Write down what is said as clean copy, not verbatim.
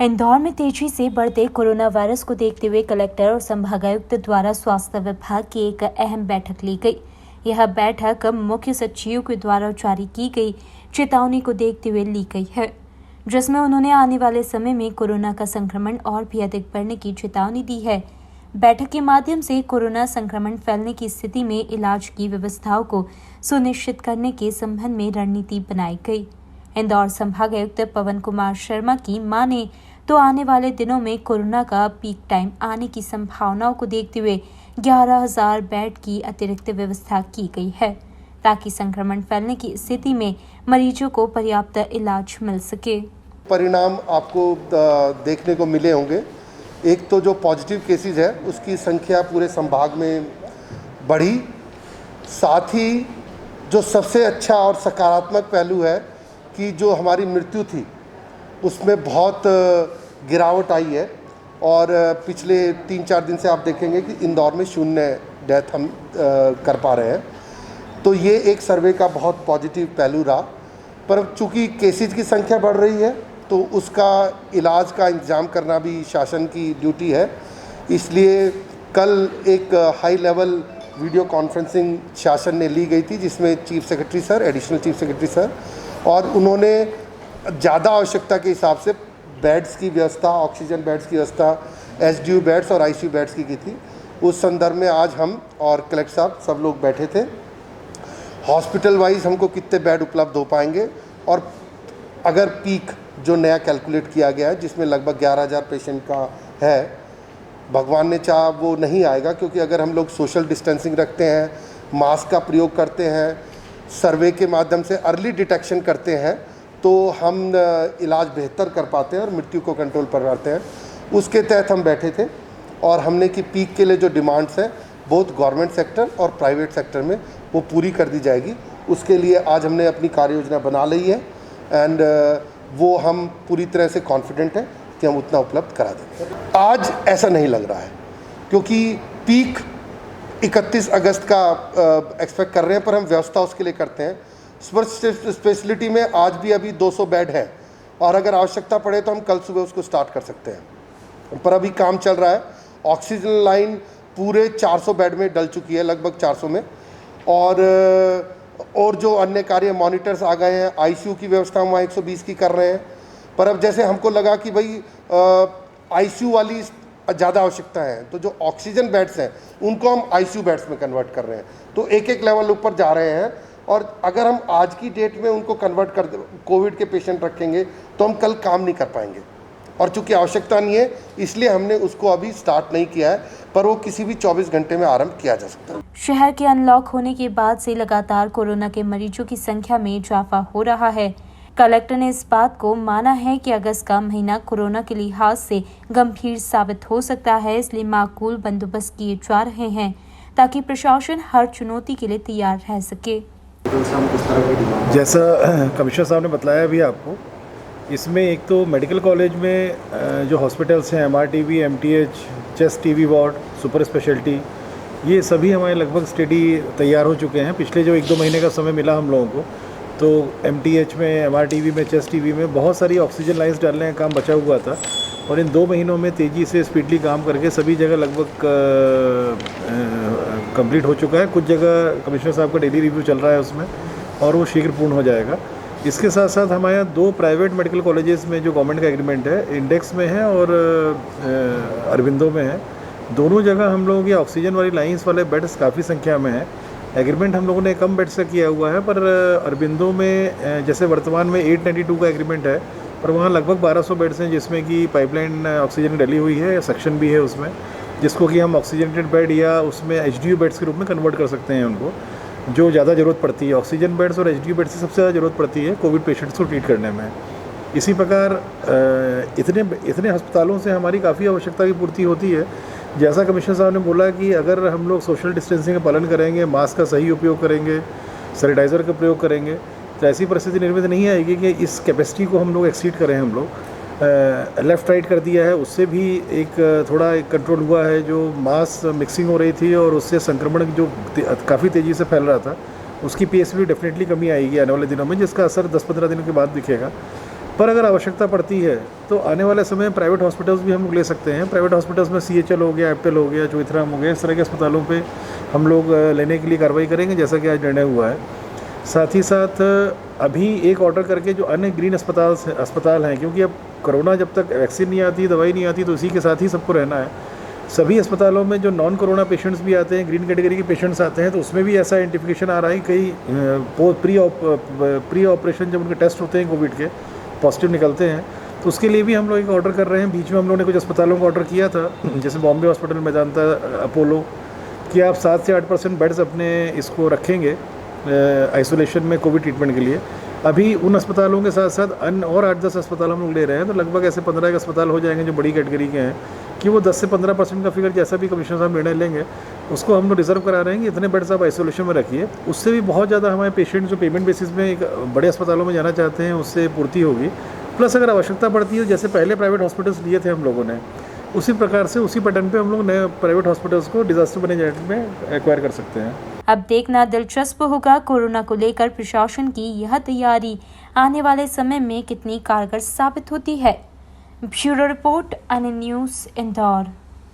इंदौर में तेजी से बढ़ते कोरोना वायरस को देखते हुए कलेक्टर और संभागायुक्त द्वारा स्वास्थ्य विभाग की एक अहम बैठक ली गई। यह बैठक मुख्य सचिव के द्वारा जारी की गई चेतावनी को देखते हुए ली गई है, जिसमें उन्होंने आने वाले समय में कोरोना का संक्रमण और भी अधिक बढ़ने की चेतावनी दी है। बैठक के माध्यम से कोरोना संक्रमण फैलने की स्थिति में इलाज की व्यवस्थाओं को सुनिश्चित करने के संबंध में रणनीति बनाई गई। इंदौर संभागायुक्त पवन कुमार शर्मा की माने तो आने वाले दिनों में कोरोना का पीक टाइम आने की संभावनाओं को देखते हुए 11,000 बेड की अतिरिक्त व्यवस्था की गई है, ताकि संक्रमण फैलने की स्थिति में मरीजों को पर्याप्त इलाज मिल सके। परिणाम आपको देखने को मिले होंगे। एक तो जो पॉजिटिव केसेस है उसकी संख्या पूरे संभाग में बढ़ी, साथ ही जो सबसे अच्छा और सकारात्मक पहलू है कि जो हमारी मृत्यु थी उसमें बहुत गिरावट आई है और पिछले 3-4 दिन से आप देखेंगे कि इंदौर में 0 डेथ हम कर पा रहे हैं। तो ये एक सर्वे का बहुत पॉजिटिव पहलू रहा। पर चूँकि केसेज की संख्या बढ़ रही है तो उसका इलाज का इंतज़ाम करना भी शासन की ड्यूटी है। इसलिए कल एक हाई लेवल वीडियो कॉन्फ्रेंसिंग शासन ने ली गई थी, जिसमें chief secretary sir, additional chief secretary sir, और उन्होंने ज़्यादा आवश्यकता के हिसाब से बेड्स की व्यवस्था, ऑक्सीजन बेड्स की व्यवस्था, एसडीयू बेड्स और आईसीयू बेड्स की थी। उस संदर्भ में आज हम और कलेक्टर साहब सब लोग बैठे थे। हॉस्पिटल वाइज हमको कितने बेड उपलब्ध हो पाएंगे, और अगर पीक जो नया कैलकुलेट किया गया है जिसमें लगभग 11,000 पेशेंट का है, भगवान ने चाहा वो नहीं आएगा, क्योंकि अगर हम लोग सोशल डिस्टेंसिंग रखते हैं, मास्क का प्रयोग करते हैं, सर्वे के माध्यम से अर्ली डिटेक्शन करते हैं, तो हम इलाज बेहतर कर पाते हैं और मृत्यु को कंट्रोल पर करते हैं। उसके तहत हम बैठे थे और हमने कि पीक के लिए जो डिमांड्स हैं बोथ गवर्नमेंट सेक्टर और प्राइवेट सेक्टर में वो पूरी कर दी जाएगी। उसके लिए आज हमने अपनी कार्य योजना बना ली है एंड वो हम पूरी तरह से कॉन्फिडेंट हैं कि हम उतना उपलब्ध करा देंगे। आज ऐसा नहीं लग रहा है, क्योंकि पीक 31 अगस्त का एक्सपेक्ट कर रहे हैं, पर हम व्यवस्था उसके लिए करते हैं। सुपर स्पेशलिटी में आज भी अभी 200 बेड है और अगर आवश्यकता पड़े तो हम कल सुबह उसको स्टार्ट कर सकते हैं, पर अभी काम चल रहा है। ऑक्सीजन लाइन पूरे 400 बेड में डल चुकी है, लगभग 400 में, और जो अन्य कार्य मॉनिटर्स आ गए हैं। आईसीयू की व्यवस्था हम 120 की कर रहे हैं, पर अब जैसे हमको लगा कि भाई आईसीयू वाली ज़्यादा आवश्यकता है, तो जो ऑक्सीजन बेड्स हैं उनको हम आईसीयू बेड्स में कन्वर्ट कर रहे हैं। तो एक लेवल ऊपर जा रहे हैं, और अगर हम आज की डेट में उनको कन्वर्ट कर कोविड के पेशेंट रखेंगे तो हम कल काम नहीं कर पाएंगे, और चूंकि आवश्यकता नहीं है इसलिए हमने उसको अभी स्टार्ट नहीं किया है, पर वो किसी भी 24 घंटे में आरंभ किया जा सकता है। शहर के अनलॉक होने के बाद से लगातार कोरोना के मरीजों की संख्या में इजाफा हो रहा है। कलेक्टर ने इस बात को माना है कि अगस्त का महीना कोरोना के लिहाज से गंभीर साबित हो सकता है, इसलिए माकूल बंदोबस्त किए जा रहे हैं ताकि प्रशासन हर चुनौती के लिए तैयार रह सके। जैसा कमिश्नर साहब ने बताया भी आपको, इसमें एक तो मेडिकल कॉलेज में जो हॉस्पिटल्स हैं, MRTV, MTH, chest TB ward, super speciality, ये सभी हमारे लगभग स्टेडी तैयार हो चुके हैं। पिछले जो 1-2 महीने का समय मिला हम लोगों को, तो MTH में, MRTV में, चेस्ट टीबी में बहुत सारी ऑक्सीजन लाइन्स डालने का काम बचा हुआ था, और इन 2 महीनों में तेज़ी से स्पीडली काम करके सभी जगह लगभग कंप्लीट हो चुका है। कुछ जगह कमिश्नर साहब का डेली रिव्यू चल रहा है उसमें, और वो शीघ्र पूर्ण हो जाएगा। इसके साथ साथ हमारे यहाँ 2 प्राइवेट मेडिकल कॉलेजेस में जो गवर्नमेंट का एग्रीमेंट है, इंडेक्स में है और अरविंदो में है। दोनों जगह हम लोगों की ऑक्सीजन वाली लाइन्स वाले बेड्स काफ़ी संख्या में है। एग्रीमेंट हम लोगों ने कम बेड्स का किया हुआ है, पर अरविंदो में जैसे वर्तमान में 892 का एग्रीमेंट है, पर वहाँ लगभग 1200 बेड्स हैं, जिसमें कि पाइपलाइन ऑक्सीजन डली हुई है, सेक्शन भी है उसमें, जिसको कि हम ऑक्सीजनेटेड बेड या उसमें एचडीयू बेड्स के रूप में कन्वर्ट कर सकते हैं उनको, जो ज़्यादा ज़रूरत पड़ती है। ऑक्सीजन बेड्स और एचडीयू बेड्स की सबसे ज़्यादा ज़रूरत पड़ती है कोविड पेशेंट्स को ट्रीट करने में। इसी प्रकार इतने अस्पतालों से हमारी काफ़ी आवश्यकता की पूर्ति होती है। जैसा कमिश्नर साहब ने बोला कि अगर हम लोग सोशल डिस्टेंसिंग का पालन करेंगे, मास्क का सही उपयोग करेंगे, सैनिटाइज़र का प्रयोग करेंगे, तो ऐसी परिस्थिति निर्मित नहीं आएगी कि इस कैपेसिटी को हम लोग एक्सीड करें। हम लोग लेफ़्ट राइट कर दिया है, उससे भी थोड़ा कंट्रोल हुआ है। जो मास मिक्सिंग हो रही थी और उससे संक्रमण जो काफ़ी तेज़ी से फैल रहा था, उसकी पेस भी डेफिनेटली कमी आएगी आने वाले दिनों में, जिसका असर 10-15 दिनों के बाद दिखेगा। पर अगर आवश्यकता पड़ती है तो आने वाले समय में प्राइवेट हॉस्पिटल्स भी हम लोग ले सकते हैं। प्राइवेट हॉस्पिटल्स में CHL हो गया, एप्टल हो गया, चौथराम हो गया, इस तरह के अस्पतालों पे हम लोग लेने के लिए कार्रवाई करेंगे, जैसा कि आज निर्णय हुआ है। साथ ही साथ अभी एक ऑर्डर करके जो अन्य ग्रीन अस्पताल हैं, क्योंकि अब कोरोना जब तक वैक्सीन नहीं आती, दवाई नहीं आती, तो उसी के साथ ही सबको रहना है। सभी अस्पतालों में जो नॉन कोरोना पेशेंट्स भी आते हैं, ग्रीन कैटेगरी के पेशेंट्स आते हैं, तो उसमें भी ऐसा आइडेंटिफिकेशन आ रहा है कई प्री ऑपरेशन जब उनके टेस्ट होते हैं कोविड के पॉजिटिव निकलते हैं, तो उसके लिए भी हम लोग एक ऑर्डर कर रहे हैं। बीच में हम लोगों ने कुछ अस्पतालों को ऑर्डर किया था, जैसे बॉम्बे हॉस्पिटल में जानता अपोलो, कि आप 7 से 8% बेड्स अपने इसको रखेंगे आइसोलेशन में कोविड ट्रीटमेंट के लिए। अभी उन अस्पतालों के साथ साथ अन्य और 8-10 अस्पताल हम लोग ले रहे हैं, तो लगभग ऐसे 15 अस्पताल हो जाएंगे जो बड़ी कैटेगरी के हैं, कि वो 10 से 15% का फिगर जैसा भी कमिश्नर साहब निर्णय लेंगे उसको हम लोग रिजर्व करा रहे हैं कि इतने बेड्स आप आइसोलेशन में रखिए। उससे भी बहुत ज़्यादा हमारे पेशेंट जो पेमेंट बेसिस में एक बड़े अस्पतालों में जाना चाहते हैं उससे पूर्ति होगी। प्लस अगर आवश्यकता पड़ती है, जैसे पहले प्राइवेट हॉस्पिटल्स लिए थे हम लोगों ने, उसी प्रकार से उसी पैटर्न पे हम लोग नए प्राइवेट हॉस्पिटल्स को डिजास्टर मैनेजमेंट में एक्वायर कर सकते हैं। अब देखना दिलचस्प होगा कोरोना को लेकर प्रशासन की यह तैयारी आने वाले समय में कितनी कारगर साबित होती है। ब्यूरो रिपोर्ट, अन्य न्यूज़, इंदौर।